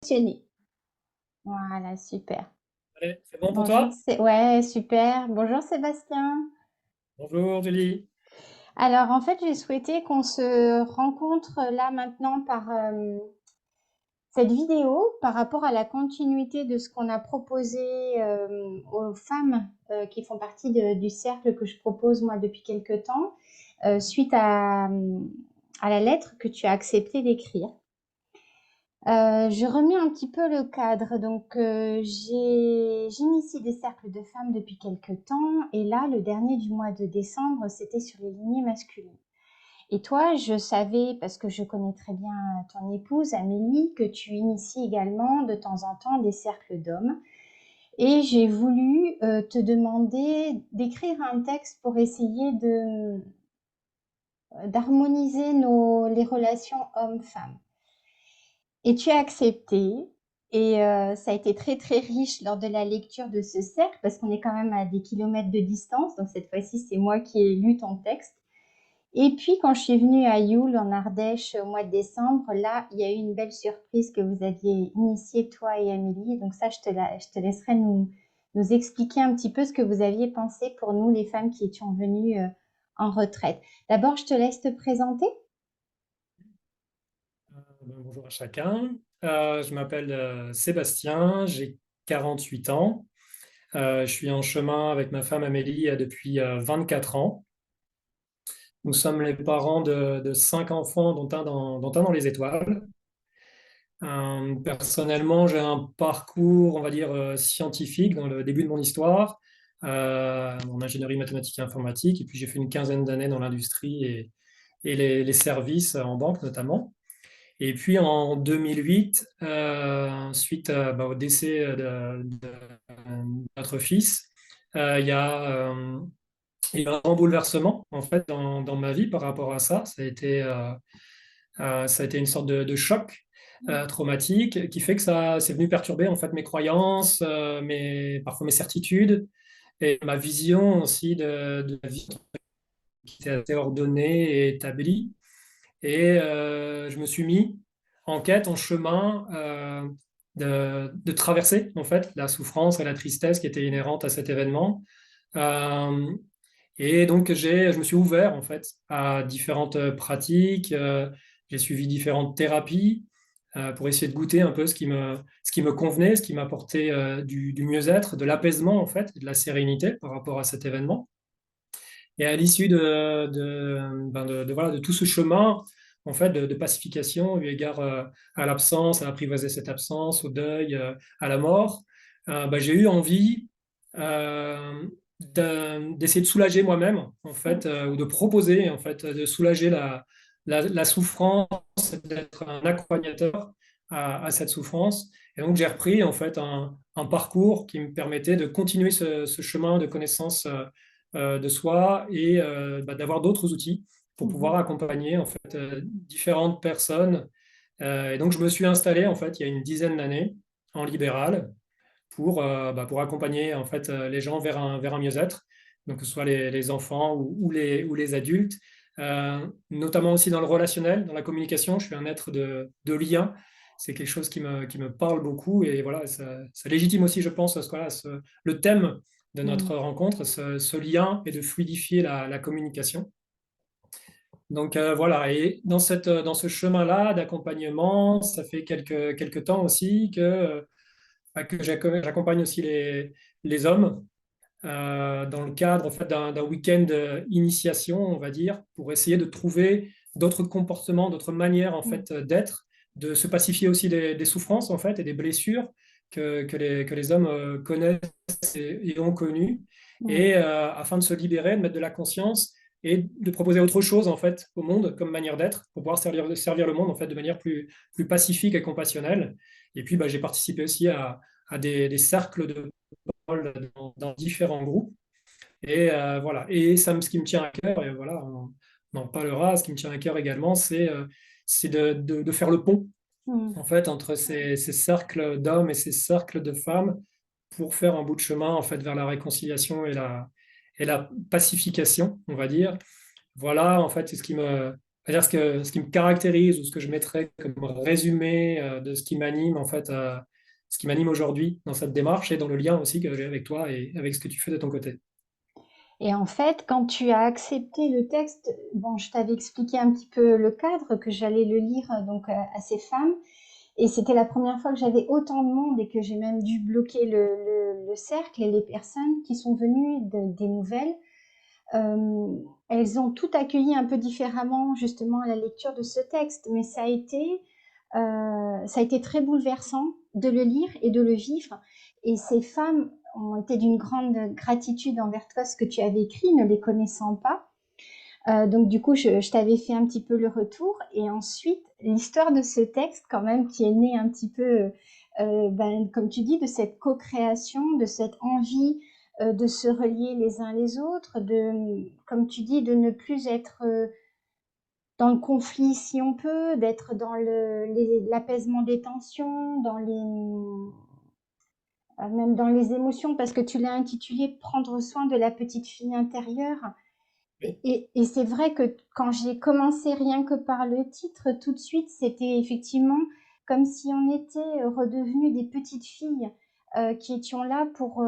Passionné. Voilà, super. Allez, c'est bon pour Bonjour, toi? ouais, super. Bonjour Sébastien. Bonjour Julie. Alors, en fait, j'ai souhaité qu'on se rencontre là maintenant par cette vidéo par rapport à la continuité de ce qu'on a proposé aux femmes qui font partie du cercle que je propose moi depuis quelque temps, suite à la lettre que tu as accepté d'écrire. Je remets un petit peu le cadre. Donc, j'initie des cercles de femmes depuis quelques temps. Et là, le dernier du mois de décembre, c'était sur les lignées masculines. Et toi, je savais, parce que je connais très bien ton épouse, Amélie, que tu inities également de temps en temps des cercles d'hommes. Et j'ai voulu te demander d'écrire un texte pour essayer d'harmoniser les relations hommes-femmes. Et tu as accepté. Et ça a été très très riche lors de la lecture de ce cercle parce qu'on est quand même à des kilomètres de distance. Donc cette fois-ci, c'est moi qui ai lu ton texte. Et puis quand je suis venue à Youl en Ardèche au mois de décembre, là, il y a eu une belle surprise que vous aviez initiée, toi et Amélie. Donc ça, je te laisserai nous expliquer un petit peu ce que vous aviez pensé pour nous, les femmes qui étions venues en retraite. D'abord, je te laisse te présenter. Bonjour à chacun. Je m'appelle Sébastien, j'ai 48 ans. Je suis en chemin avec ma femme Amélie depuis 24 ans. Nous sommes les parents de 5 enfants, dont un dans les étoiles. Personnellement, j'ai un parcours, on va dire, scientifique dans le début de mon histoire, en ingénierie mathématique et informatique. Et puis j'ai fait une quinzaine d'années dans l'industrie et les services en banque notamment. Et puis en 2008, suite au décès de notre fils, il y a, il y a un grand bouleversement en fait dans ma vie par rapport à ça. Ça a été une sorte de choc traumatique qui fait que ça c'est venu perturber en fait mes croyances, parfois mes certitudes et ma vision aussi de la vie qui était assez ordonnée et établie. Et je me suis mis en quête, en chemin de traverser en fait la souffrance et la tristesse qui étaient inhérentes à cet événement. Euh, et donc je me suis ouvert en fait à différentes pratiques. J'ai suivi différentes thérapies pour essayer de goûter un peu ce qui me convenait, ce qui m'apportait du mieux-être, de l'apaisement en fait, et de la sérénité par rapport à cet événement. Et à l'issue voilà, de tout ce chemin, en fait, de pacification, eu égard à l'absence, à apprivoiser cette absence, au deuil, à la mort, j'ai eu envie d'essayer de soulager moi-même, en fait, ou de proposer, en fait, de soulager la souffrance, d'être un accompagnateur à cette souffrance. Et donc, j'ai repris, en fait, un parcours qui me permettait de continuer ce chemin de connaissance de soi et d'avoir d'autres outils pour pouvoir Mhm. accompagner en fait différentes personnes. Et donc je me suis installé en fait il y a une dizaine d'années en libéral pour accompagner en fait les gens vers un mieux-être, donc que ce soit les enfants ou les adultes, notamment aussi dans le relationnel, dans la communication. Je suis un être de lien. C'est quelque chose qui me parle beaucoup et voilà, ça légitime aussi, je pense, le thème de Mhm. notre rencontre, ce lien et de fluidifier la communication. Donc voilà, et dans ce chemin-là d'accompagnement, ça fait quelques temps aussi que j'accompagne aussi les hommes dans le cadre en fait, d'un week-end initiation, on va dire, pour essayer de trouver d'autres comportements, d'autres manières en fait, d'être, de se pacifier aussi des souffrances en fait, et des blessures que les hommes connaissent et ont connues, Mhm. et afin de se libérer, de mettre de la conscience et de proposer autre chose en fait au monde comme manière d'être pour pouvoir servir le monde en fait de manière plus pacifique et compassionnelle. Et puis j'ai participé aussi à des cercles de dans différents groupes. Et voilà. Et ce qui me tient à cœur, et voilà, on en parlera, ce qui me tient à cœur également, c'est de faire le pont, Mhm. en fait, entre ces cercles d'hommes et ces cercles de femmes pour faire un bout de chemin, en fait, vers la réconciliation et la pacification, on va dire. Voilà, en fait, c'est ce C'est-à-dire ce qui me caractérise ou ce que je mettrais comme résumé de ce qui m'anime, en fait, ce qui m'anime aujourd'hui dans cette démarche et dans le lien aussi que j'ai avec toi et avec ce que tu fais de ton côté. Et en fait, quand tu as accepté le texte, bon, je t'avais expliqué un petit peu le cadre, que j'allais le lire donc à ces femmes. Et c'était la première fois que j'avais autant de monde et que j'ai même dû bloquer le cercle et les personnes qui sont venues des nouvelles. Euh, Elles ont tout accueilli un peu différemment justement à la lecture de ce texte, mais ça a été très bouleversant de le lire et de le vivre. Et ces femmes ont été d'une grande gratitude envers toi, ce que tu avais écrit, ne les connaissant pas. Donc du coup, je t'avais fait un petit peu le retour. Et ensuite, l'histoire de ce texte, quand même, qui est née un petit peu, ben, comme tu dis, de cette co-création, de cette envie de se relier les uns les autres, de, comme tu dis, de ne plus être dans le conflit si on peut, d'être dans l'apaisement des tensions, même dans les émotions, parce que tu l'as intitulé Prendre soin de la petite fille intérieure. Oui. Et c'est vrai que quand j'ai commencé rien que par le titre, tout de suite, c'était effectivement comme si on était redevenus des petites filles qui étions là pour,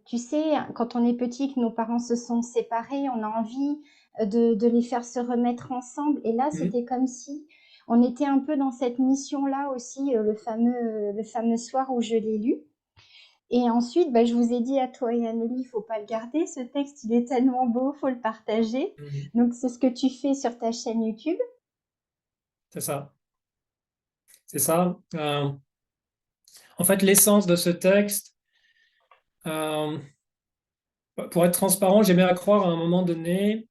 tu sais, quand on est petit, que nos parents se sont séparés, on a envie de les faire se remettre ensemble. Et là, Mhm. c'était comme si on était un peu dans cette mission-là aussi, le fameux soir où je l'ai lu. Et ensuite, bah, je vous ai dit à toi et à Amélie, il faut pas le garder, ce texte, il est tellement beau, faut le partager. Mhm. Donc, c'est ce que tu fais sur ta chaîne YouTube. C'est ça. C'est ça. En fait, l'essence de ce texte, euh, pour être transparent, j'aimais à croire à un moment donné,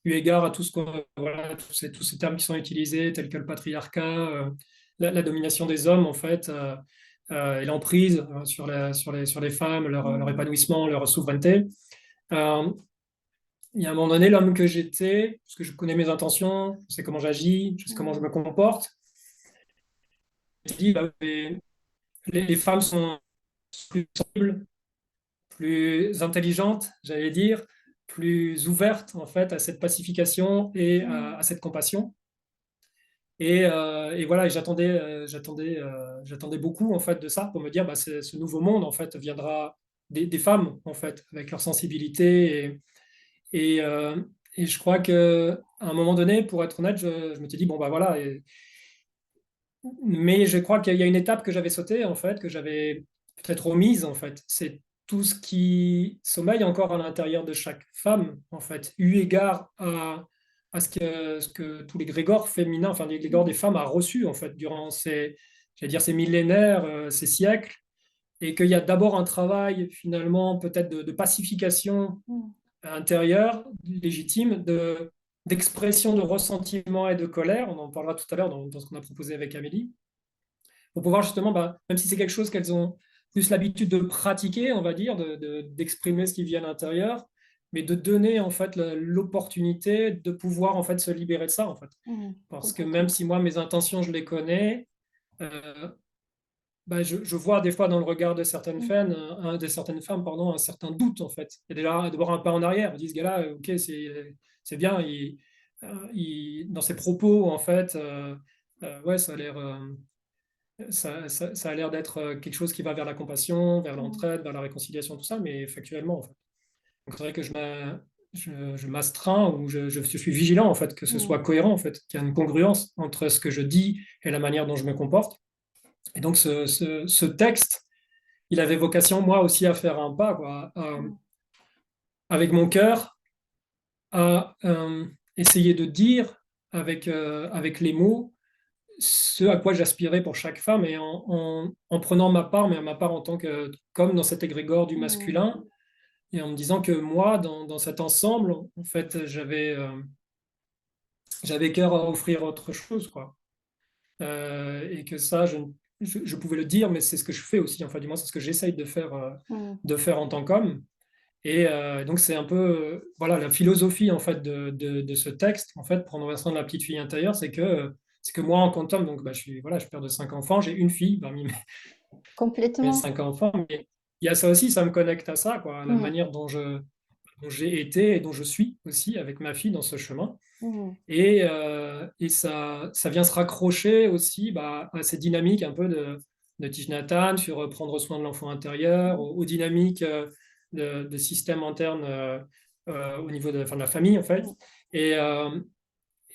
eu égard à tout ce voilà, tous ces termes qui sont utilisés, tels que le patriarcat, la domination des hommes, en fait, et l'emprise sur les femmes, leur Mm, épanouissement, leur souveraineté. Euh, il y a un moment donné, l'homme que j'étais, parce que je connais mes intentions, je sais comment j'agis, je sais comment je mm, me comporte, je dis, bah, les femmes sont plus sensibles, plus intelligente, j'allais dire, plus ouverte en fait à cette pacification et mm, à cette compassion. Et voilà, et j'attendais beaucoup en fait de ça pour me dire, bah, ce nouveau monde en fait viendra des femmes en fait avec leur sensibilité et, euh, et je crois que à un moment donné, pour être honnête, je me suis dit bon bah voilà. Mais je crois qu'il y a une étape que j'avais sautée, en fait, que j'avais peut-être omise, en fait. C'est tout ce qui sommeille encore à l'intérieur de chaque femme, en fait, eu égard à ce que tous les grégores féminins, enfin, les grégores des mm, femmes a reçu, en fait, durant j'allais dire, ces millénaires, ces siècles, et qu'il y a d'abord un travail, finalement, peut-être de pacification mm, intérieure, légitime, d'expression de ressentiment et de colère. On en parlera tout à l'heure dans ce qu'on a proposé avec Amélie pour pouvoir justement, bah, même si c'est quelque chose qu'elles ont plus l'habitude de pratiquer, on va dire, d'exprimer ce qui vient à l'intérieur, mais de donner en fait l'opportunité de pouvoir en fait se libérer de ça en fait. mm, Parce que même complètement. si moi mes intentions je les connais, bah, je vois des fois dans le regard de Mm, certaines femmes, pardon, un certain doute en fait. Et déjà d'abord un pas en arrière, on dit ce gars-là, ok, c'est bien, dans ses propos en fait, ouais, ça a l'air ça a l'air d'être quelque chose qui va vers la compassion, vers mm, l'entraide, vers la réconciliation, tout ça, mais factuellement, en fait. Donc, c'est vrai que je m'astreins ou je suis vigilant, en fait, que ce soit mm, cohérent, en fait, qu'il y a une congruence entre ce que je dis et la manière dont je me comporte. Et donc, ce texte, il avait vocation, moi aussi, à faire un pas, quoi, mm, avec mon cœur, à essayer de dire avec les mots ce à quoi j'aspirais pour chaque femme et en prenant ma part, mais ma part en tant que, comme dans cet égrégore du mm, masculin, et en me disant que moi, dans cet ensemble, en fait, j'avais cœur à offrir autre chose, quoi. Et que ça, je pouvais le dire, mais c'est ce que je fais aussi, enfin, du moins, c'est ce que j'essaye mm, de faire en tant qu'homme. Et donc, c'est un peu, voilà, la philosophie, en fait, de ce texte, en fait, prendre soin de la petite fille intérieure, c'est que moi, en quantum, donc, bah, voilà, je suis père de 5 enfants, j'ai une fille parmi mes complètement. 5 enfants, mais il y a ça aussi, ça me connecte à ça, quoi, à la Mm, manière dont j'ai été et dont je suis aussi avec ma fille dans ce chemin. Mhm. Et ça vient se raccrocher aussi à ces dynamiques un peu de Thich Nhat Hanh sur prendre soin de l'enfant intérieur, aux dynamiques de système interne au niveau enfin, de la famille, en fait. Mhm.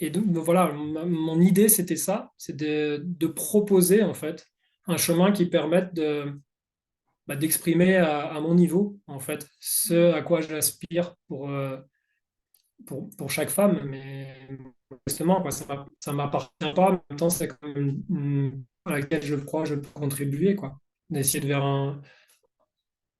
Et, donc, voilà, mon idée, c'était ça, c'est de proposer, en fait, un chemin qui permette d'exprimer à mon niveau, en fait, ce à quoi j'aspire pour chaque femme, mais justement, quoi, ça m'appartient pas, en même temps, c'est quand même à laquelle je crois je peux contribuer, quoi. D'essayer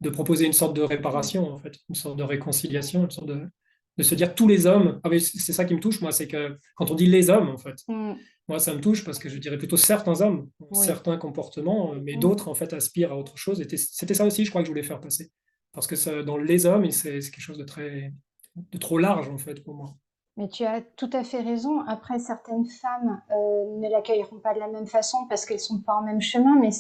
de proposer une sorte de réparation, en fait, une sorte de réconciliation, une sorte de se dire tous les hommes. Ah, mais c'est ça qui me touche, moi, c'est que quand on dit les hommes, en fait, Mhm. moi, ça me touche parce que je dirais plutôt certains hommes, ont Oui. certains comportements, mais Mhm. d'autres, en fait, aspirent à autre chose. Et c'était ça aussi, je crois, que je voulais faire passer. Parce que dans les hommes, c'est quelque chose de trop large, en fait, pour moi. Mais tu as tout à fait raison. Après, certaines femmes ne l'accueilleront pas de la même façon parce qu'elles sont pas en même chemin, mais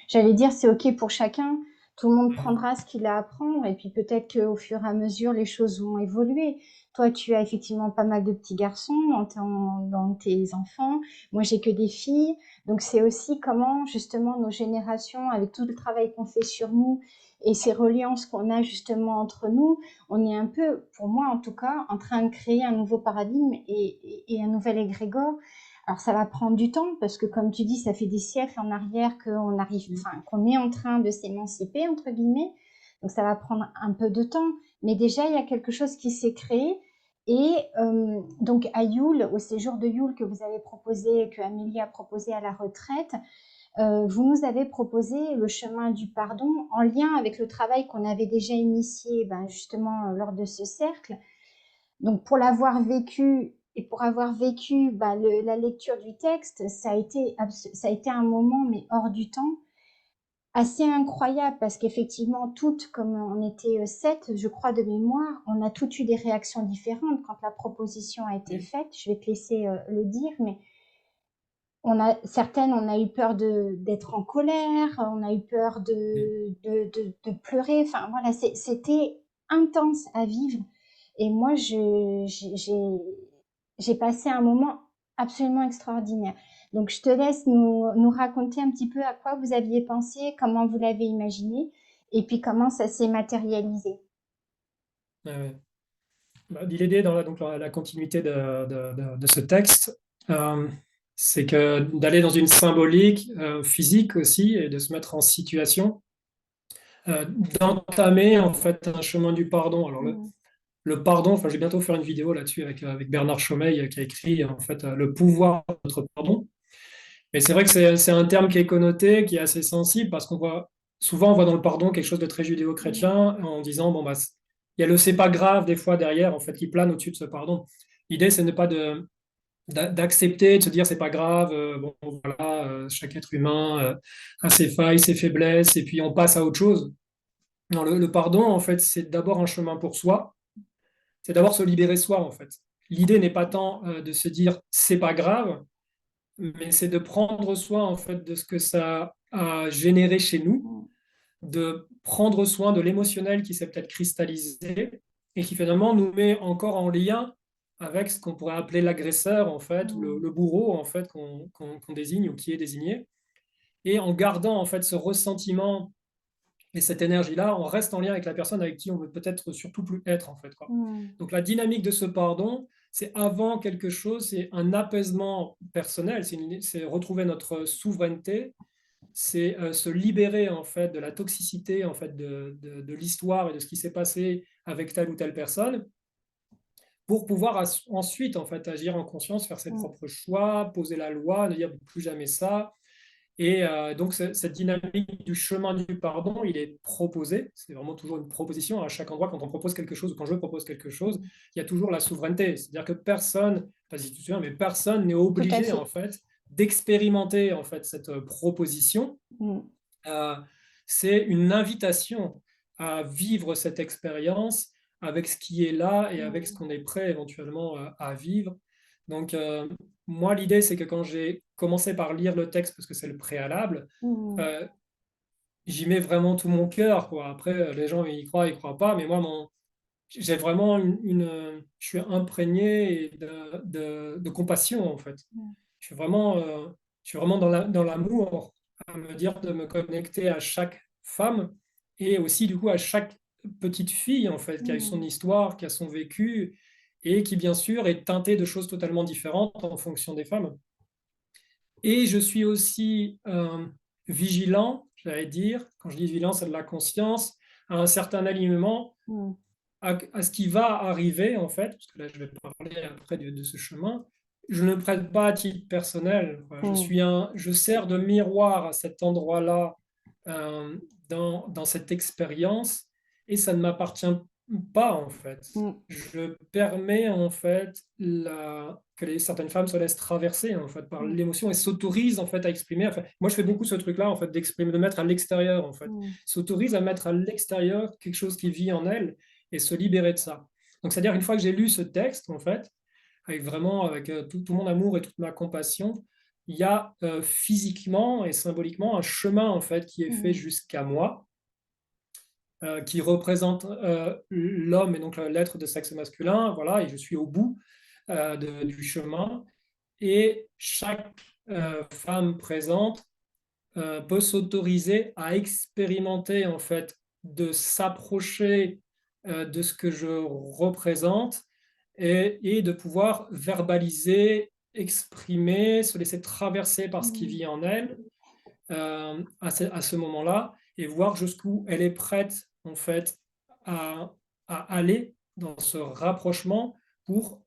j'allais dire, c'est OK pour chacun. Tout le monde prendra ce qu'il a à prendre et puis peut-être qu'au fur et à mesure, les choses vont évoluer. Toi, tu as effectivement pas mal de petits garçons dans tes enfants. Moi, j'ai que des filles. Donc, c'est aussi comment, justement, nos générations, avec tout le travail qu'on fait sur nous et ces reliances qu'on a justement entre nous, on est un peu, pour moi en tout cas, en train de créer un nouveau paradigme et un nouvel égrégore. Alors ça va prendre du temps parce que comme tu dis, ça fait des siècles en arrière qu'on arrive, enfin qu'on est en train de s'émanciper entre guillemets. Donc ça va prendre un peu de temps, mais déjà il y a quelque chose qui s'est créé. Et donc à Yule, au séjour de Yule que vous avez proposé, que Amélie a proposé à la retraite, vous nous avez proposé le chemin du pardon en lien avec le travail qu'on avait déjà initié justement lors de ce cercle. Donc pour l'avoir vécu et pour avoir vécu la lecture du texte, ça a été un moment mais hors du temps, assez incroyable parce qu'effectivement toutes, comme on était sept, je crois de mémoire, on a toutes eu des réactions différentes quand la proposition a été faite. Je vais te laisser le dire, mais certaines, on a eu peur d'être en colère, on a eu peur de pleurer. Enfin, voilà, c'était intense à vivre. Et moi, j'ai passé un moment absolument extraordinaire. Donc, je te laisse nous raconter un petit peu à quoi vous aviez pensé, comment vous l'avez imaginé, et puis comment ça s'est matérialisé. Ouais, ouais. L'idée dans la continuité de ce texte, euh, c'est que d'aller dans une symbolique physique aussi et de se mettre en situation, euh, d'entamer en fait un chemin du pardon. Alors Mm. le pardon, enfin, je vais bientôt faire une vidéo là-dessus avec Bernard Chomeil qui a écrit en fait le pouvoir de notre pardon. Mais c'est vrai que c'est un terme qui est connoté, qui est assez sensible parce qu'on voit souvent on voit dans le pardon quelque chose de très Mm. judéo-chrétien en disant bon bah il y a le c'est pas grave des fois derrière en fait qui plane au-dessus de ce pardon. L'idée c'est ne pas d'accepter, de se dire c'est pas grave, bon voilà, chaque être humain a ses failles, ses faiblesses et puis on passe à autre chose. Non, le pardon en fait c'est d'abord un chemin pour soi, c'est d'abord se libérer soi en fait. L'idée n'est pas tant de se dire c'est pas grave, mais c'est de prendre soin en fait de ce que ça a généré chez nous, Mm. de prendre soin de l'émotionnel qui s'est peut-être cristallisé et qui finalement nous met encore en lien avec ce qu'on pourrait appeler l'agresseur en fait ou Mm. le bourreau en fait qu'on désigne ou qui est désigné. Et en gardant en fait ce ressentiment et cette énergie-là, on reste en lien avec la personne avec qui on veut peut-être surtout plus être en fait, quoi. Mm. Donc la dynamique de ce pardon, c'est avant quelque chose, c'est un apaisement personnel, c'est retrouver notre souveraineté, c'est se libérer en fait de la toxicité en fait de l'histoire et de ce qui s'est passé avec telle ou telle personne pour pouvoir ensuite en fait agir en conscience, faire ses Mm. propres choix, poser la loi, ne dire plus jamais ça, et donc, cette dynamique du chemin du pardon, il est proposé. C'est vraiment toujours une proposition. À chaque endroit, quand on propose quelque chose ou quand je propose quelque chose, il y a toujours la souveraineté. C'est-à-dire que personne, pas si tu te souviens, mais personne n'est Tout à obligé, en fait. fait, d'expérimenter, en fait, cette proposition. Mm. Euh, c'est une invitation à vivre cette expérience avec ce qui est là et avec ce Mm. qu'on est prêt éventuellement à vivre. Donc, moi, l'idée, c'est que quand j'ai commencé par lire le texte, parce que c'est le préalable, Mm. euh, j'y mets vraiment tout mon cœur, quoi. Après, les gens, ils croient pas, mais moi, j'ai vraiment je suis imprégné de compassion, en fait. Mm. Je suis vraiment, je suis vraiment dans l'amour, à me dire de me connecter à chaque femme et aussi, du coup, à chaque petite fille, en fait, qui a eu son Mm. histoire, qui a son vécu et qui, bien sûr, est teintée de choses totalement différentes en fonction des femmes. Et je suis aussi vigilant, j'allais dire, quand je dis vigilant, c'est de la conscience, à un certain alignement Mm. à ce qui va arriver, en fait, parce que là, je vais parler après de ce chemin. Je ne prête pas à titre personnel. Quoi. Mm. Je sers de miroir à cet endroit-là, euh, dans cette expérience, et ça ne m'appartient pas, en fait. Mm. Je permets, en fait, certaines femmes se laissent traverser, en fait, par Mm. l'émotion et s'autorisent, en fait, à exprimer. Enfin, moi, je fais beaucoup ce truc-là, en fait, d'exprimer, de mettre à l'extérieur, en fait. Mm. S'autorise à mettre à l'extérieur quelque chose qui vit en elle et se libérer de ça. Donc, c'est-à-dire, une fois que j'ai lu ce texte, en fait, avec vraiment avec tout mon amour et toute ma compassion, il y a physiquement et symboliquement un chemin, en fait, qui est fait Mm. jusqu'à moi, qui représente l'homme et donc l'être de sexe masculin, voilà, et je suis au bout du chemin. Et chaque femme présente peut s'autoriser à expérimenter, en fait, de s'approcher de ce que je représente et de pouvoir verbaliser, exprimer, se laisser traverser par ce qui Mm. vit en elle à ce moment-là et voir jusqu'où elle est prête, en fait, à, à aller dans ce rapprochement pour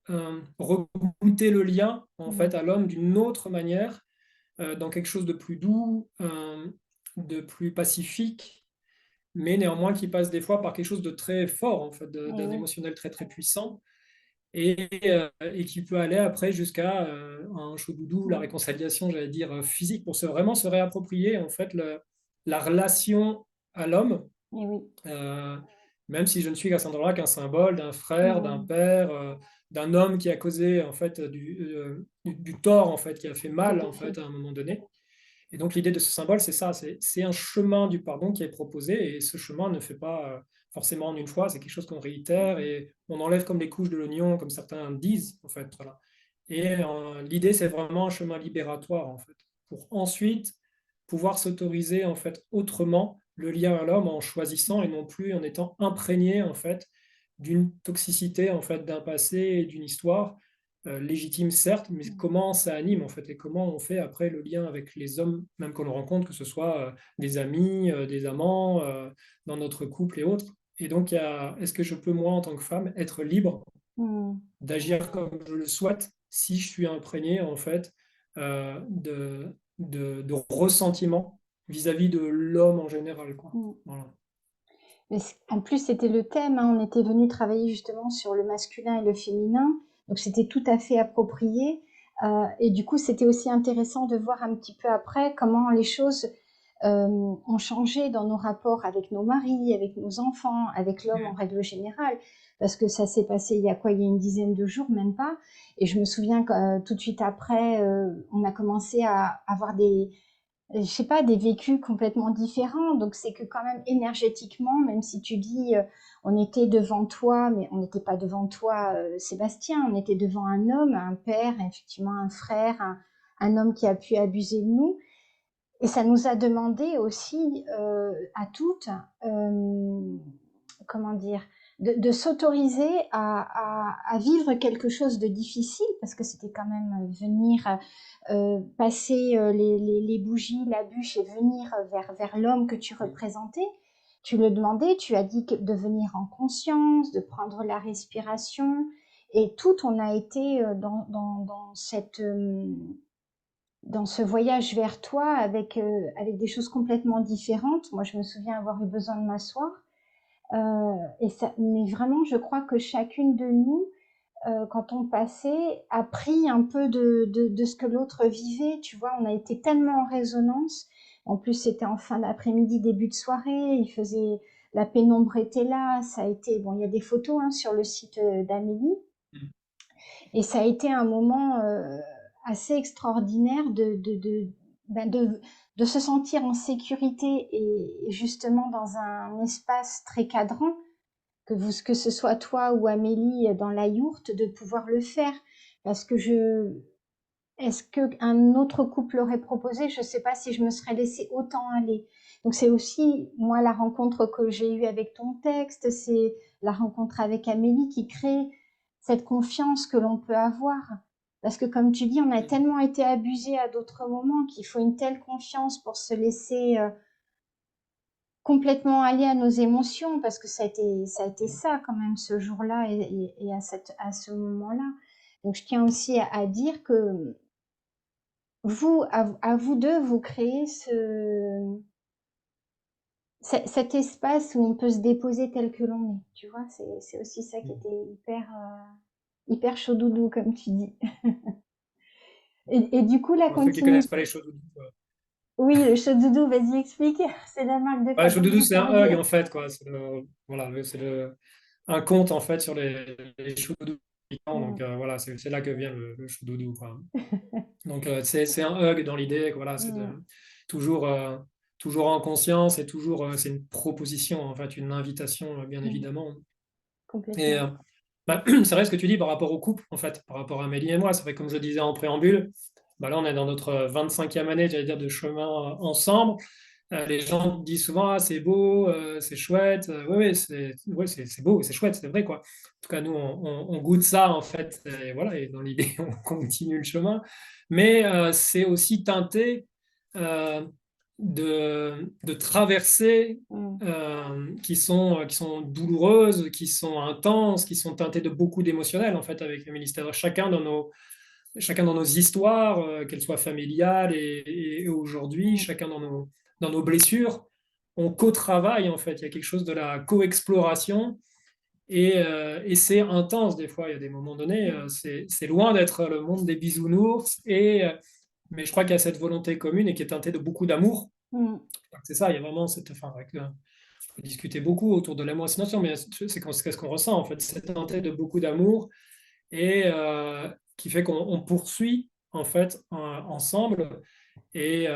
rebooter le lien, en fait, Mm. à l'homme d'une autre manière, dans quelque chose de plus doux, de plus pacifique, mais néanmoins qui passe des fois par quelque chose de très fort, en fait, Eh d'un oui. émotionnel très très puissant, et qui peut aller après jusqu'à un chaud doudou, la Mm. réconciliation, j'allais dire, physique, pour vraiment se réapproprier, en fait, la relation à l'homme, Eh oui. euh, même si je ne suis qu'à cet endroit-là qu'un symbole d'un frère, d'un Mm. père, d'un homme qui a causé, en fait, du tort, en fait, qui a fait Tout mal, à en fait. fait, à un moment donné. Et donc l'idée de ce symbole, c'est ça, c'est un chemin du pardon qui est proposé, et ce chemin ne fait pas forcément en une fois, c'est quelque chose qu'on réitère, et on enlève comme les couches de l'oignon, comme certains disent, en fait. Voilà. Et l'idée, c'est vraiment un chemin libératoire, en fait, pour ensuite pouvoir s'autoriser, en fait, autrement le lien à l'homme en choisissant et non plus en étant imprégné, en fait, d'une toxicité, en fait, d'un passé et d'une histoire légitime, certes, mais Mm. comment ça anime, en fait, et comment on fait après le lien avec les hommes, même qu'on rencontre, que ce soit des amis, des amants, dans notre couple et autres. Et donc, est-ce que je peux, moi, en tant que femme, être libre Mm. d'agir comme je le souhaite si je suis imprégné, en fait, de ressentiment vis-à-vis de l'homme en général, quoi. Mm. Voilà. Mais en plus, c'était le thème, hein. On était venu travailler justement sur le masculin et le féminin, donc c'était tout à fait approprié. Et du coup, c'était aussi intéressant de voir un petit peu après comment les choses ont changé dans nos rapports avec nos maris, avec nos enfants, avec l'homme en Mm. règle générale. Parce que ça s'est passé il y a quoi? Il y a une dizaine de jours, même pas. Et je me souviens que tout de suite après, on a commencé à avoir je sais pas, des vécus complètement différents. Donc c'est que quand même énergétiquement, même si tu dis on était devant toi, mais on n'était pas devant toi, Sébastien, on était devant un homme, un père, effectivement un frère, un homme qui a pu abuser de nous. Et ça nous a demandé aussi à toutes, comment dire, de s'autoriser à vivre quelque chose de difficile, parce que c'était quand même venir passer les bougies, la bûche et venir vers l'homme que tu représentais. Tu le demandais, tu as dit de venir en conscience, de prendre la respiration, et tout, on a été dans ce voyage vers toi avec des choses complètement différentes. Moi, je me souviens avoir eu besoin de m'asseoir. Mais vraiment, je crois que chacune de nous, quand on passait, a pris un peu de ce que l'autre vivait. Tu vois, on a été tellement en résonance. En plus, c'était en fin d'après-midi, début de soirée. La pénombre était là. Ça a été, bon, il y a des photos hein, sur le site d'Amélie. Et ça a été un moment assez extraordinaire ben de se sentir en sécurité et justement dans un espace très cadrant que ce soit toi ou Amélie dans la yourte, de pouvoir le faire. Parce que est-ce qu'un autre couple l'aurait proposé? Je ne sais pas si je me serais laissée autant aller. Donc c'est aussi, moi, la rencontre que j'ai eue avec ton texte, c'est la rencontre avec Amélie qui crée cette confiance que l'on peut avoir. Parce que comme tu dis, on a tellement été abusés à d'autres moments qu'il faut une telle confiance pour se laisser complètement aller à nos émotions, parce que ça a été ça quand même ce jour-là et à ce moment-là. Donc je tiens aussi à dire que vous, à vous deux, vous créez cet espace où on peut se déposer tel que l'on est. Tu vois, c'est aussi ça qui était hyper chaud doudou, comme tu dis. Et du coup, la Pour ceux qui ne connaissent continuité. pas les choses. Oui, le chaud doudou, vas-y, explique. C'est la marque de Ouais, Shodoodoo, fabrique c'est un hug Interview. en fait, quoi. Voilà, un conte en fait sur les Shodoodoo. Donc Mm, voilà, c'est là que vient le Shodoodoo, quoi. Donc c'est un hug dans l'idée, que, voilà, mm, toujours, toujours en conscience et toujours, c'est une proposition, en fait, une invitation, bien mm, évidemment. Et complètement. c'est vrai ce que tu dis par rapport au couple, en fait, par rapport à Amélie et moi. C'est vrai, comme je le disais en préambule, là, on est dans notre 25e année, j'allais dire, de chemin ensemble. Les gens disent souvent, ah, c'est beau, c'est chouette. Oui, oui, c'est beau, c'est chouette, c'est vrai, quoi. En tout cas, nous, on goûte ça, en fait. Et voilà, et dans l'idée, on continue le chemin. Mais c'est aussi teinté euh, de traversées Mm, qui sont douloureuses, qui sont intenses, qui sont teintées de beaucoup d'émotionnel, en fait, avec le ministère. Chacun dans nos histoires, qu'elles soient familiales et aujourd'hui, mm, chacun dans nos blessures, on co-travaille en fait. Il y a quelque chose de la co-exploration et c'est intense des fois. Il y a des moments donnés, mm, c'est loin d'être le monde des bisounours, mais je crois qu'il y a cette volonté commune et qui est teintée de beaucoup d'amour. mm, C'est ça, il y a vraiment cette. Enfin, on peut discuter beaucoup autour de l'amour et sinon, mais c'est ce qu'on ressent en fait. C'est teinté de beaucoup d'amour et qui fait qu'on poursuit en fait ensemble. Et,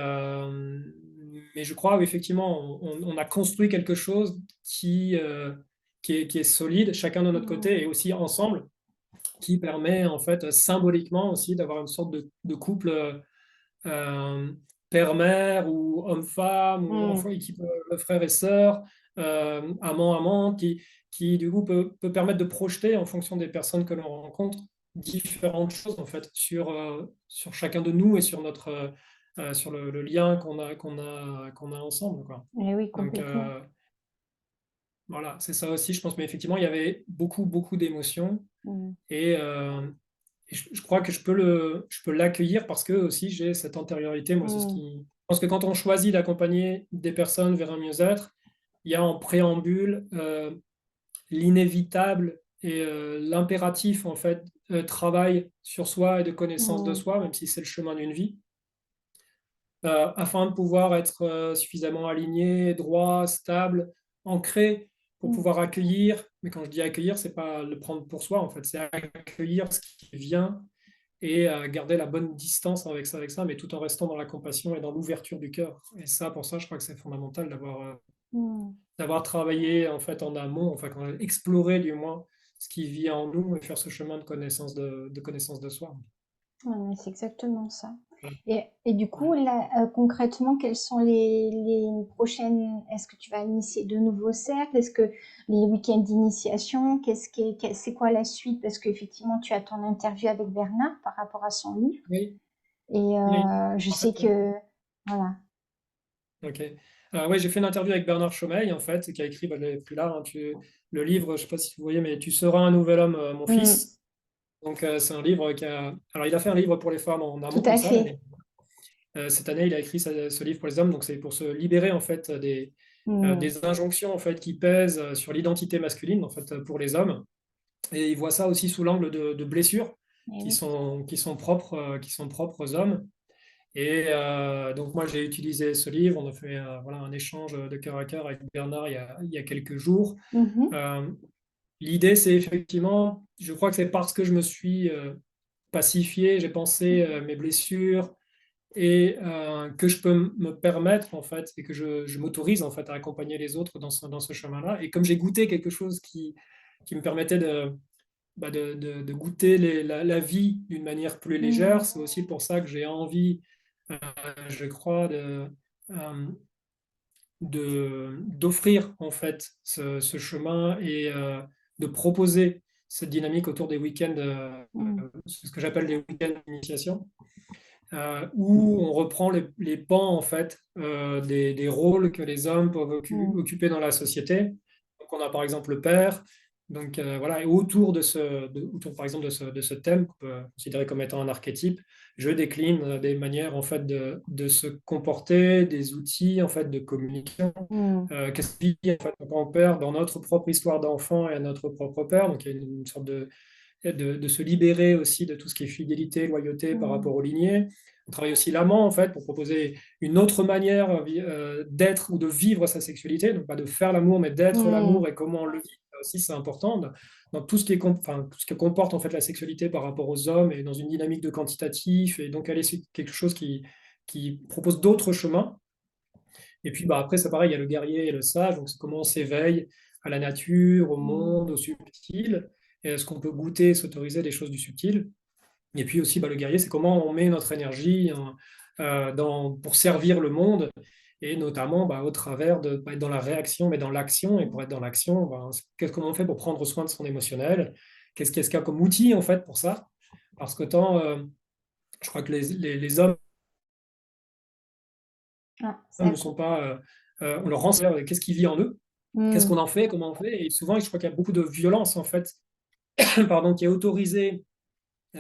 mais je crois effectivement, on a construit quelque chose qui est solide, chacun de notre côté et mm, aussi ensemble, qui permet en fait symboliquement aussi d'avoir une sorte de couple euh, père-mère ou homme-femme ou enfant, mm, équipe frère et sœur, amant-amant, qui du coup peut permettre de projeter en fonction des personnes que l'on rencontre différentes choses en fait sur chacun de nous et sur sur le lien qu'on a ensemble, quoi. eh oui, Donc complètement. voilà, c'est ça aussi, je pense. Mais effectivement, il y avait beaucoup d'émotions Mm, et, je crois que je peux l'accueillir parce que aussi j'ai cette antériorité. Moi, c'est ce mm, qui. Je pense que quand on choisit d'accompagner des personnes vers un mieux-être, il y a en préambule l'inévitable et l'impératif en fait travail sur soi et de connaissance de mm, soi, même si c'est le chemin d'une vie, afin de pouvoir être suffisamment aligné, droit, stable, ancré pour mm, pouvoir accueillir. Mais quand je dis accueillir, c'est pas le prendre pour soi en fait, c'est accueillir ce qui vient et garder la bonne distance avec ça, mais tout en restant dans la compassion et dans l'ouverture du cœur. Et ça, pour ça, je crois que c'est fondamental mm. d'avoir travaillé en fait en amont, enfin exploré du moins ce qui vit en nous et faire ce chemin de connaissance de soi. Ouais, mais c'est exactement ça. Voilà. Et du coup, Ouais. là, concrètement, quelles sont les prochaines... Est-ce que tu vas initier de nouveaux cercles? Est-ce que les week-ends d'initiation, c'est quoi la suite? Parce qu'effectivement, tu as ton interview avec Bernard par rapport à son livre. Oui, Et oui. je En fait, sais que... Voilà. ok. Ouais, j'ai fait une interview avec Bernard Chomeil, en fait, qui a écrit, bah, je l'avais pris là, hein, le livre, je ne sais pas si vous voyez, mais Tu seras un nouvel homme, mon Mm, fils. Donc, c'est un livre Alors, il a fait un livre pour les femmes en tout amont, comme à ça, fait. cette année, il a écrit ce livre pour les hommes, donc c'est pour se libérer en fait Mm, des injonctions en fait qui pèsent sur l'identité masculine en fait pour les hommes. Et il voit ça aussi sous l'angle de blessures eh oui. qui sont propres aux hommes. Et donc moi j'ai utilisé ce livre, on a fait voilà, un échange de cœur à cœur avec Bernard il y a quelques jours. Mhm, Euh, L'idée c'est effectivement, je crois que c'est parce que je me suis pacifié, j'ai pensé mes blessures, et que je peux me permettre en fait et que je m'autorise en fait à accompagner les autres dans ce chemin-là. Et comme j'ai goûté quelque chose qui me permettait de goûter la vie d'une manière plus légère, Mm. c'est aussi pour ça que j'ai envie, je crois, d'offrir en fait ce chemin et de proposer cette dynamique autour des week-ends, Mm. ce que j'appelle des week-ends d'initiation, où on reprend les pans en fait des rôles que les hommes peuvent Mm. occuper dans la société. Donc on a par exemple le père. Donc voilà, et autour autour par exemple de ce thème qu'on peut considérer comme étant un archétype, je décline des manières en fait de se comporter, des outils en fait de communication. Mm. Qu'est-ce que vit en fait, notre grand-père dans notre propre histoire d'enfant et à notre propre père. Donc il y a une sorte de se libérer aussi de tout ce qui est fidélité, loyauté par Mm. rapport aux lignées. On travaille aussi l'amant, en fait, pour proposer une autre manière d'être ou de vivre sa sexualité. Donc, pas de faire l'amour, mais d'être Mm. l'amour et comment on le vit. Ça aussi, c'est important. Dans tout ce qui est, enfin, tout ce que comporte en fait la sexualité par rapport aux hommes et dans une dynamique de quantitatif. Et donc, aller sur quelque chose qui propose d'autres chemins. Et puis bah, après, c'est pareil, il y a le guerrier et le sage, donc c'est comment on s'éveille à la nature, au Mm. monde, au subtil, et est-ce qu'on peut goûter, s'autoriser des choses du subtil. Et puis aussi, bah, le guerrier, c'est comment on met notre énergie pour servir le monde, et notamment bah, au travers de pas être dans la réaction, mais dans l'action. Et pour être dans l'action, bah, comment on fait pour prendre soin de son émotionnel? Qu'est-ce qu'il y a comme outil en fait pour ça? Parce que je crois que les hommes Ah, ça ne coupe. sont pas, on leur rend qu'est-ce qui vit en eux, qu'est-ce Mm. qu'on en fait, comment on fait. Et souvent, je crois qu'il y a beaucoup de violence, en fait, pardon, qui est autorisée,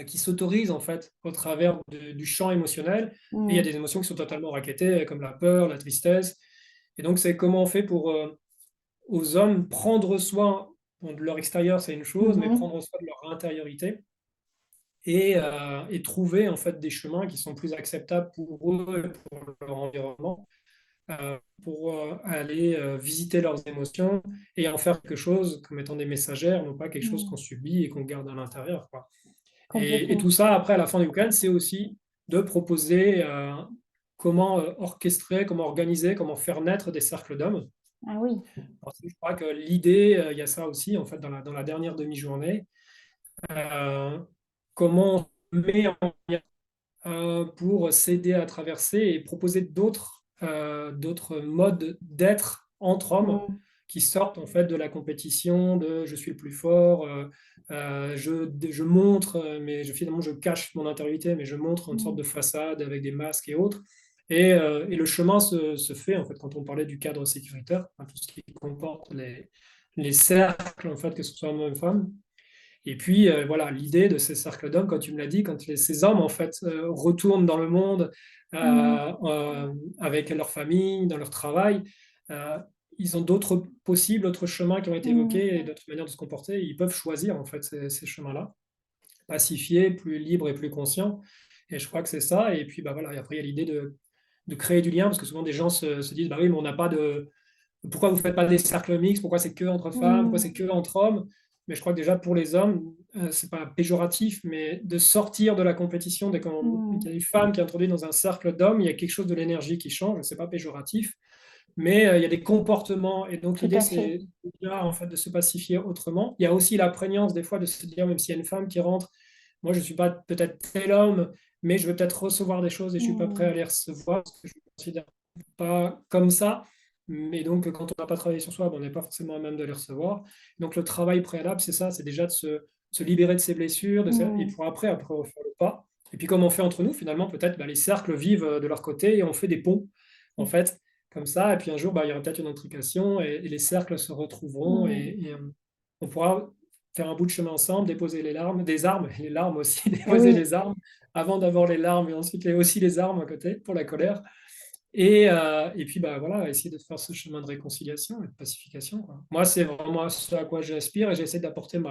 qui s'autorise, en fait, au travers du champ émotionnel. Et il y a Mm. des émotions qui sont totalement racketées, comme la peur, la tristesse. Et donc, c'est comment on fait pour, aux hommes, prendre soin, bon, de leur extérieur, c'est une chose, mais Mhm. prendre soin de leur intériorité. Et trouver en fait des chemins qui sont plus acceptables pour eux et pour leur environnement, pour aller visiter leurs émotions et en faire quelque chose comme étant des messagères, non pas quelque chose Mm. qu'on subit et qu'on garde à l'intérieur, quoi. Et Complètement. tout ça, après, à la fin du week-end, c'est aussi de proposer comment orchestrer, comment organiser, comment faire naître des cercles d'hommes. Ah oui. Parce que je crois que l'idée, il y a ça aussi, en fait, dans la dernière demi-journée, euh, comment on met en pour s'aider à traverser et proposer d'autres modes d'être entre hommes Mm. qui sortent en fait de la compétition, de je suis le plus fort, je montre, mais finalement je cache mon intériorité, mais je montre une sorte Mm. de façade avec des masques et autres. Et le chemin se fait en fait quand on parlait du cadre sécuritaire, hein, tout ce qui comporte les cercles en fait, que ce soit hommes ou femmes. Et puis, voilà, l'idée de ces cercles d'hommes, quand tu me l'as dit, quand ces hommes, en fait, retournent dans le monde Mm. avec leur famille, dans leur travail, euh, ils ont d'autres possibles, d'autres chemins qui ont été Mm. évoqués et d'autres manières de se comporter. Ils peuvent choisir, en fait, ces chemins-là, pacifiés, plus libres et plus conscients. Et je crois que c'est ça. Et puis, bah, voilà, et après, il y a l'idée de créer du lien, parce que souvent, des gens se disent, bah oui, mais on n'a pas de pourquoi vous ne faites pas des cercles mixtes? Pourquoi c'est que entre femmes? Pourquoi Mm. c'est que entre hommes? Mais je crois que déjà pour les hommes, c'est pas péjoratif, mais de sortir de la compétition dès qu'il y Mm. a une femme qui est introduite dans un cercle d'hommes, il y a quelque chose de l'énergie qui change. C'est pas péjoratif, mais il y a des comportements. Et donc Tout l'idée, à fait. c'est déjà en fait de se pacifier autrement. Il y a aussi la prégnance des fois de se dire, même s'il y a une femme qui rentre, moi je suis pas peut-être tel homme, mais je vais peut-être recevoir des choses et je suis pas prêt à Mm. les recevoir parce que je me considère pas comme ça. Mais donc, quand on n'a pas travaillé sur soi, ben, on n'est pas forcément à même de les recevoir. Donc, le travail préalable, c'est ça, c'est déjà de se libérer de ses blessures, et Mm. pour après refaire le pas. Et puis, comme on fait entre nous, finalement, peut-être ben, les cercles vivent de leur côté et on fait des ponts, en fait, comme ça. Et puis, un jour, ben, il y aura peut-être une intrication et les cercles se retrouveront Mm. on pourra faire un bout de chemin ensemble, déposer des armes, et les larmes aussi, Et déposer oui. les armes avant d'avoir les larmes et ensuite aussi les armes à côté pour la colère. Et puis, bah, voilà, essayer de faire ce chemin de réconciliation et de pacification, quoi. Moi, c'est vraiment ce à quoi j'aspire et j'essaie d'apporter Mm.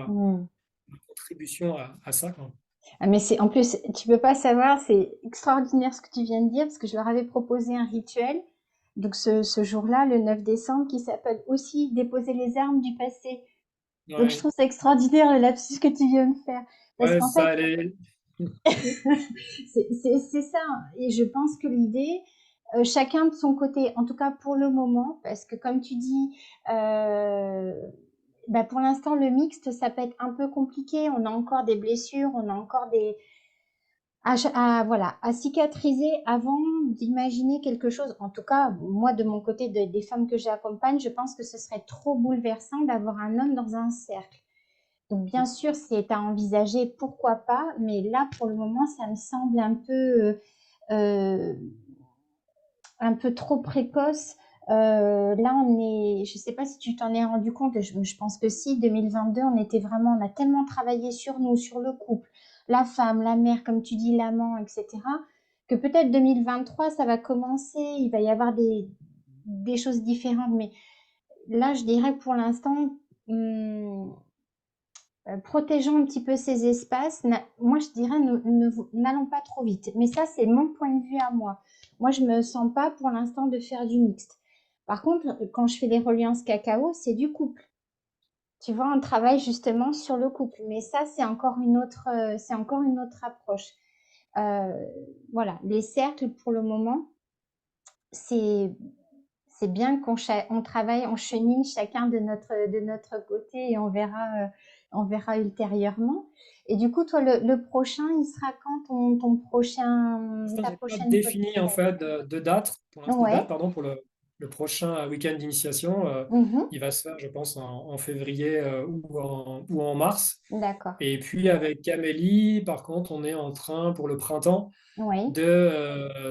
ma contribution à ça, quoi. Ah, mais c'est en plus, tu peux pas savoir, c'est extraordinaire ce que tu viens de dire parce que je leur avais proposé un rituel. Donc ce jour-là, le 9 décembre, qui s'appelle aussi déposer les armes du passé. Donc je Ouais, trouve ça extraordinaire le lapsus que tu viens de faire. Parce ouais, qu'en fait, ça, allait. C'est ça. Et je pense que l'idée, chacun de son côté, en tout cas pour le moment, parce que comme tu dis, euh, bah pour l'instant, le mixte, ça peut être un peu compliqué. On a encore des blessures, on a encore des, voilà, à cicatriser avant d'imaginer quelque chose. En tout cas, moi, de mon côté, des femmes que j'accompagne, je pense que ce serait trop bouleversant d'avoir un homme dans un cercle. Donc, bien sûr, c'est à envisager, pourquoi pas, mais là, pour le moment, ça me semble euh, un peu trop précoce. Là, je ne sais pas si tu t'en es rendu compte, je pense que si, 2022, on a tellement travaillé sur nous, sur le couple, la femme, la mère, comme tu dis, l'amant, etc., que peut-être 2023, ça va commencer, il va y avoir des choses différentes, mais là, je dirais que pour l'instant, hum, protégeons un petit peu ces espaces. Moi, je dirais, n'allons pas trop vite. Mais ça, c'est mon point de vue à moi. Moi, je me sens pas pour l'instant de faire du mixte. Par contre, quand je fais les reliances cacao, c'est du couple. Tu vois, on travaille justement sur le couple. Mais ça, c'est encore une autre approche. Euh, voilà, les cercles, pour le moment, c'est c'est bien on travaille, on chemine chacun de notre côté et on verra ultérieurement. Et du coup, toi, le prochain, il sera quand L'instant, ta j'ai pas prochaine défini en retraite? fait de date Ouais. pardon, pour le prochain week-end d'initiation. Mhm. Il va se faire, je pense, en février ou en mars. D'accord. Et puis avec Camélie, par contre, on est en train pour le printemps Oui.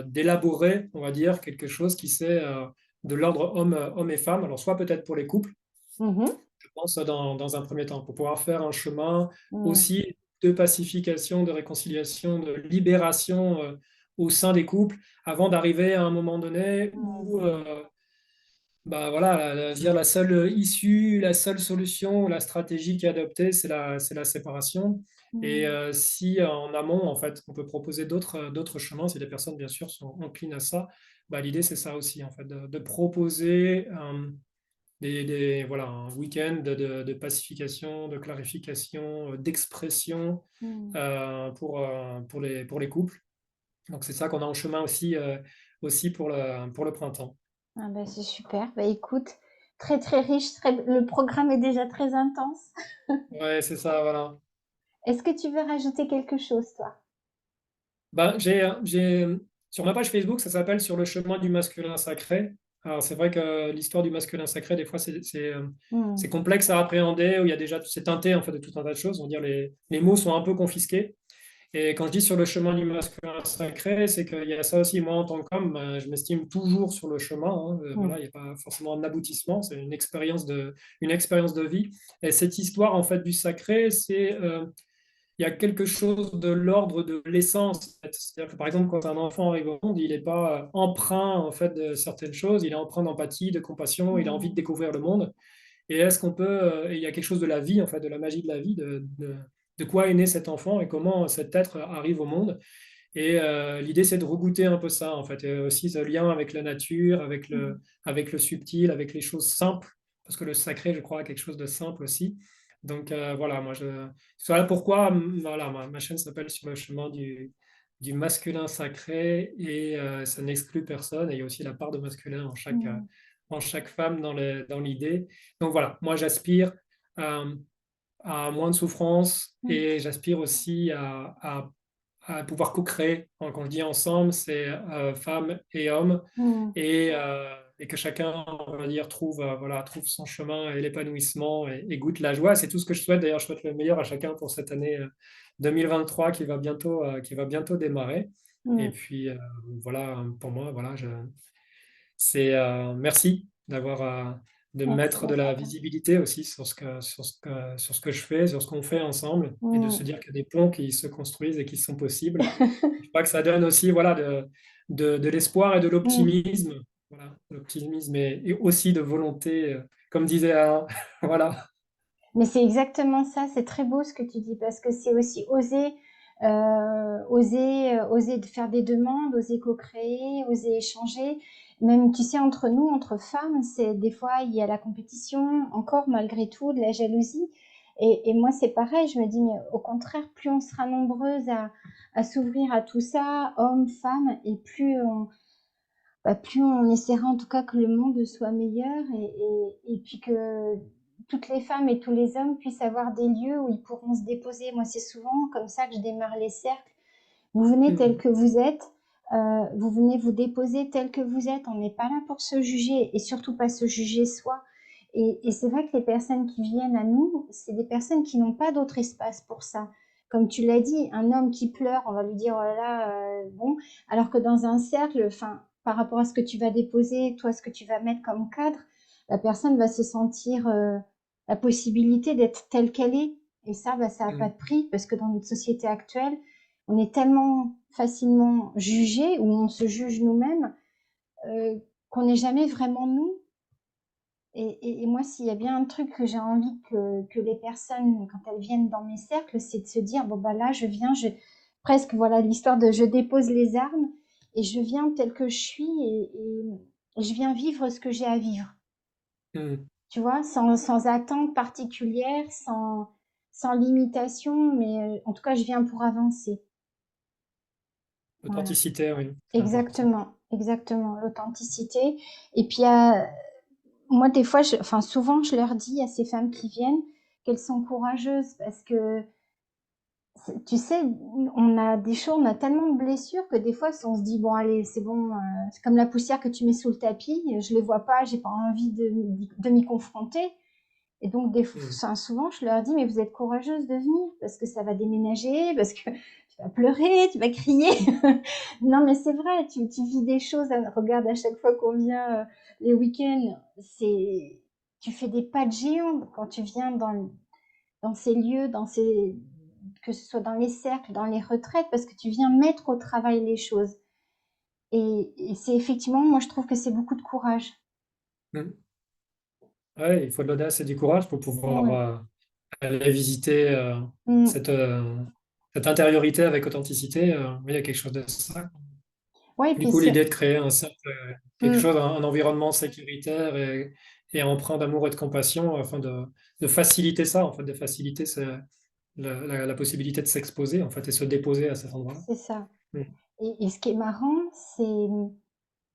d'élaborer, on va dire, quelque chose qui c'est de l'ordre homme et femme. Alors soit peut-être pour les couples, Mhm. je pense dans un premier temps, pour pouvoir faire un chemin Mhm. aussi de pacification, de réconciliation, de libération au sein des couples, avant d'arriver à un moment donné où bah voilà, dire la seule issue, la seule solution, la stratégie qui est adoptée, c'est la séparation. Et Mhm. si en amont, en fait, on peut proposer d'autres chemins, si les personnes, bien sûr, sont enclines à ça, bah, l'idée, c'est ça aussi, en fait, de proposer voilà, un week-end de pacification, de clarification, d'expression Mhm. pour les couples. Donc, c'est ça qu'on a en chemin aussi, aussi pour le printemps. Ah ben, c'est super. Bah, écoute, très très riche, le programme est déjà très intense. Ouais, c'est ça, voilà. Est-ce que tu veux rajouter quelque chose, toi? Ben, sur ma page Facebook, ça s'appelle Sur le chemin du masculin sacré. Alors, c'est vrai que l'histoire du masculin sacré, des fois, c'est Mhm. complexe à appréhender, où il y a déjà, c'est teinté en fait de tout un tas de choses. On va dire les mots sont un peu confisqués. Et quand je dis sur le chemin du masculin sacré, c'est qu'il y a ça aussi. Moi, en tant qu'homme, ben, je m'estime toujours sur le chemin, hein. Voilà, il n'y a pas forcément un aboutissement, c'est une expérience de vie. Et cette histoire en fait du sacré, il y a quelque chose de l'ordre de l'essence, en fait. C'est-à-dire que par exemple, quand un enfant arrive au monde, il n'est pas empreint en fait de certaines choses, il est empreint d'empathie, de compassion, il a envie de Mhm. découvrir le monde. Et est-ce qu'on peut, et il y a quelque chose de la vie, en fait, de la magie de la vie, de quoi est né cet enfant et comment cet être arrive au monde. Et l'idée, c'est de regoûter un peu ça, en fait, et aussi ce lien avec la nature, Mhm. avec le subtil, avec les choses simples, parce que le sacré, je crois, a quelque chose de simple aussi. Donc voilà, voilà pourquoi voilà, ma chaîne s'appelle Sur le chemin du masculin sacré, et ça n'exclut personne, et il y a aussi la part de masculin Mhm. en chaque femme dans l'idée. Donc voilà, moi j'aspire à moins de souffrance, Mhm. et j'aspire aussi à pouvoir co-créer. Quand je dis ensemble, c'est femmes et hommes, Mhm. et que chacun, on va dire, trouve son chemin et l'épanouissement, et goûte la joie. C'est tout ce que je souhaite. D'ailleurs, je souhaite le meilleur à chacun pour cette année 2023 qui va bientôt démarrer. Et Mhm. puis voilà, pour moi, voilà, merci de Merci mettre à de la toi. visibilité aussi sur ce que je fais, sur ce qu'on fait ensemble, et de se Mhm. dire qu'il y a des ponts qui se construisent et qui sont possibles. Je crois que ça donne aussi voilà, de l'espoir et de Mhm. l'optimisme. Voilà, l'optimisme et aussi de volonté, comme disait Alain. Voilà. Mais c'est exactement ça, c'est très beau ce que tu dis parce que c'est aussi oser de faire des demandes, oser co-créer, oser échanger. Même, tu sais, entre nous, entre femmes, c'est des fois il y a la compétition, encore malgré tout, de la jalousie. Et moi, c'est pareil, je me dis, mais au contraire, plus on sera nombreuses à s'ouvrir à tout ça, hommes, femmes, et plus on essaiera en tout cas que le monde soit meilleur et puis que toutes les femmes et tous les hommes puissent avoir des lieux où ils pourront se déposer. Moi, c'est souvent comme ça que je démarre les cercles. Vous venez tel Mhm. que vous êtes, vous venez vous déposer tel que vous êtes. On n'est pas là pour se juger et surtout pas se juger soi. Et c'est vrai que les personnes qui viennent à nous, c'est des personnes qui n'ont pas d'autre espace pour ça. Comme tu l'as dit, un homme qui pleure, on va lui dire oh là là, bon, alors que dans un cercle, enfin, par rapport à ce que tu vas déposer, toi, ce que tu vas mettre comme cadre, la personne va se sentir la possibilité d'être telle qu'elle est. Et ça, bah, ça n'a pas Mhm. de prix parce que dans notre société actuelle, on est tellement facilement jugé ou on se juge nous-mêmes euh, qu'on n'est jamais vraiment nous. Et moi, s'il y a bien un truc que j'ai envie que les personnes, quand elles viennent dans mes cercles, c'est de se dire, bon, bah là, je viens, presque, voilà, l'histoire de je dépose les armes et je viens tel que je suis et je viens vivre ce que j'ai à vivre. Mhm. Tu vois, sans attente particulière, sans limitation, mais en tout cas, je viens pour avancer. Voilà. Authenticité, oui, c'est important. Exactement, exactement, l'authenticité. Et puis, moi, des fois, enfin, souvent, je leur dis à ces femmes qui viennent qu'elles sont courageuses parce que, tu sais, on a des choses, on a tellement de blessures que des fois, si on se dit, bon, allez, c'est bon, c'est comme la poussière que tu mets sous le tapis, je les vois pas, j'ai pas envie de m'y confronter. Et donc, Mhm. enfin, souvent, je leur dis, mais vous êtes courageuse de venir parce que ça va déménager, parce que tu vas pleurer, tu vas crier. Non, mais c'est vrai, tu vis des choses. Regarde, à chaque fois qu'on vient les week-ends, tu fais des pas de géant quand tu viens dans ces lieux, que ce soit dans les cercles, dans les retraites, parce que tu viens mettre au travail les choses. Et c'est effectivement, moi, je trouve que c'est beaucoup de courage. Mhm. Ouais, il faut de l'audace et du courage pour pouvoir Ouais. aller visiter Mm. cette, cette intériorité avec authenticité. Oui, il y a quelque chose de ça. Ouais, et Du puis coup, l'idée de créer un cercle, quelque Mm. chose, un environnement sécuritaire et empreint d'amour et de compassion afin de faciliter ça, en fait, de faciliter la possibilité de s'exposer, en fait, et se déposer à cet endroit-là. C'est ça. Mm. Et ce qui est marrant, c'est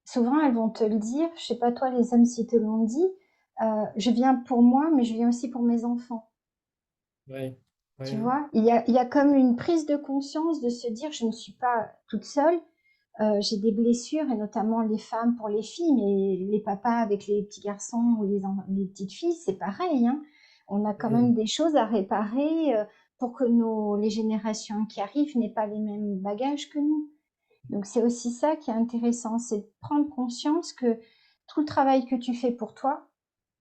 souvent elles vont te le dire, je sais pas toi les hommes si te l'ont dit, je viens pour moi, mais je viens aussi pour mes enfants. Oui, Tu oui, vois, il y a comme une prise de conscience de se dire je ne suis pas toute seule, j'ai des blessures et notamment les femmes pour les filles, mais les papas avec les petits garçons ou les petites filles, c'est pareil, hein. On a quand même mm, des choses à réparer pour que les générations qui arrivent n'aient pas les mêmes bagages que nous. Donc c'est aussi ça qui est intéressant, c'est de prendre conscience que tout le travail que tu fais pour toi,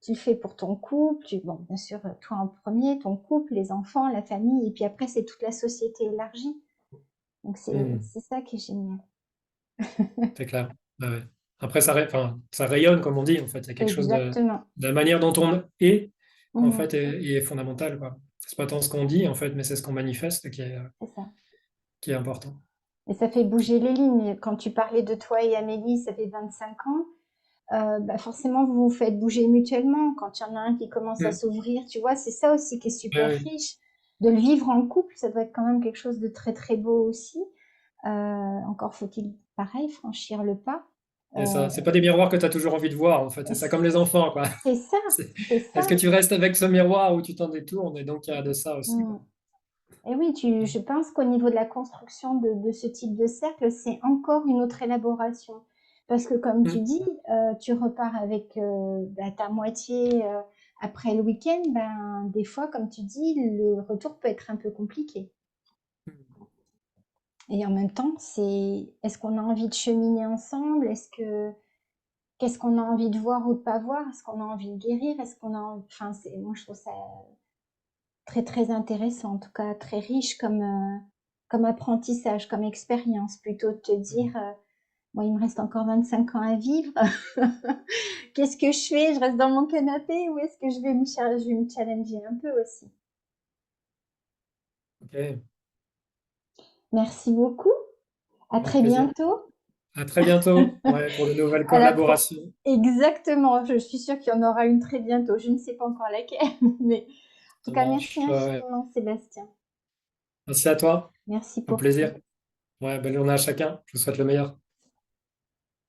tu le fais pour ton couple, bon, bien sûr, toi en premier, ton couple, les enfants, la famille, et puis après c'est toute la société élargie. Donc mm, c'est ça qui est génial. c'est clair. Ouais, ouais. Après, enfin, ça rayonne, comme on dit, en fait. Il y a quelque chose Exactement. de la manière dont on est, en Mhm, fait, est fondamentale, quoi. C'est pas tant ce qu'on dit, en fait, mais c'est ce qu'on manifeste c'est ça. qui est important. Et ça fait bouger les lignes. Quand tu parlais de toi et Amélie, ça fait 25 ans. Bah forcément, vous vous faites bouger mutuellement. Quand il y en a un qui commence à Mm. s'ouvrir, tu vois, c'est ça aussi qui est Ouais, super ouais. riche. De le vivre en couple, ça doit être quand même quelque chose de très très beau aussi. Encore faut-il, pareil, franchir le pas. Et Euh, ça, c'est pas des miroirs que tu as toujours envie de voir, en fait. C'est ça comme les enfants, quoi. c'est ça, C'est- c'est ça. Est-ce que tu restes avec ce miroir ou tu t'en détournes? Et donc, il y a de ça aussi, Mm. quoi. Et oui, je pense qu'au niveau de la construction de ce type de cercle, c'est encore une autre élaboration. Parce que comme tu Mm. dis, tu repars avec bah, ta moitié après le week-end, ben, des fois, comme tu dis, le retour peut être un peu compliqué. Et en même temps, est-ce qu'on a envie de cheminer ensemble? Qu'est-ce qu'on a envie de voir ou de pas voir? Est-ce qu'on a envie de guérir? Enfin, moi, je trouve ça très très intéressant, en tout cas très riche comme apprentissage, comme expérience, plutôt de te dire, moi il me reste encore 25 ans à vivre, qu'est-ce que je fais? Je reste dans mon canapé ou est-ce que je vais me challenger un peu aussi? Ok, Merci beaucoup, à avec très plaisir. bientôt. À très bientôt, ouais, pour de nouvelles À la pro collaborations. Exactement, je suis sûre qu'il y en aura une très bientôt, je ne sais pas encore laquelle, mais tout Ça cas, merci marche. Ouais. infiniment, Sébastien. Merci à toi. Merci Un pour tout. plaisir. Ouais, belle journée à chacun. Je vous souhaite le meilleur.